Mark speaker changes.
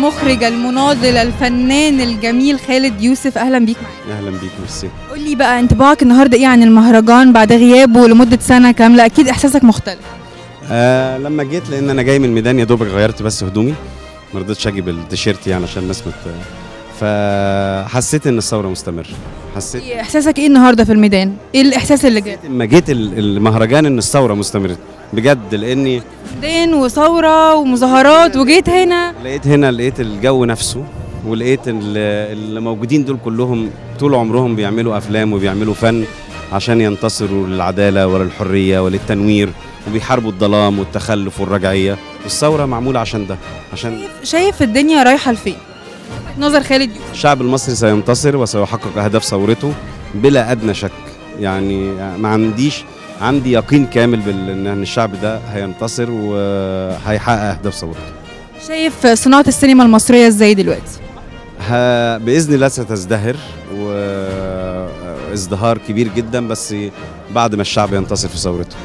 Speaker 1: المخرج المناضل الفنان الجميل خالد يوسف، اهلا بيك معانا.
Speaker 2: اهلا بيك، ميرسي.
Speaker 1: قول لي بقى انطباعك النهارده ايه عن المهرجان بعد غيابه لمده سنه كامله؟ اكيد احساسك مختلف.
Speaker 2: لما جيت، لان انا جاي من الميدان يا دوبك غيرت بس هدومي، ما رضيتش اجيب التيشيرت يعني عشان الناس فحسيت ان الثوره مستمره. حسيت.
Speaker 1: إيه احساسك ايه النهارده في الميدان؟ ايه الاحساس اللي جاي؟
Speaker 2: لما جيت المهرجان ان الثوره مستمره بجد، لاني
Speaker 1: ميدان وثوره ومظاهرات، وجيت هنا
Speaker 2: لقيت الجو نفسه، ولقيت اللي موجودين دول كلهم طول عمرهم بيعملوا افلام وبيعملوا فن عشان ينتصروا للعداله وللحريه وللتنوير، وبيحاربوا الظلام والتخلف والرجعيه، والثوره معموله عشان ده.
Speaker 1: شايف الدنيا رايحه لفين؟ نظر خالد يوسف.
Speaker 2: الشعب المصري سينتصر وسيحقق اهداف ثورته بلا ادنى شك. يعني عندي يقين كامل ان الشعب ده هينتصر وهيحقق اهداف ثورته.
Speaker 1: شايف صناعه السينما المصريه ازاي دلوقتي؟
Speaker 2: باذن الله ستزدهر، وازدهار كبير جدا، بس بعد ما الشعب ينتصر في ثورته.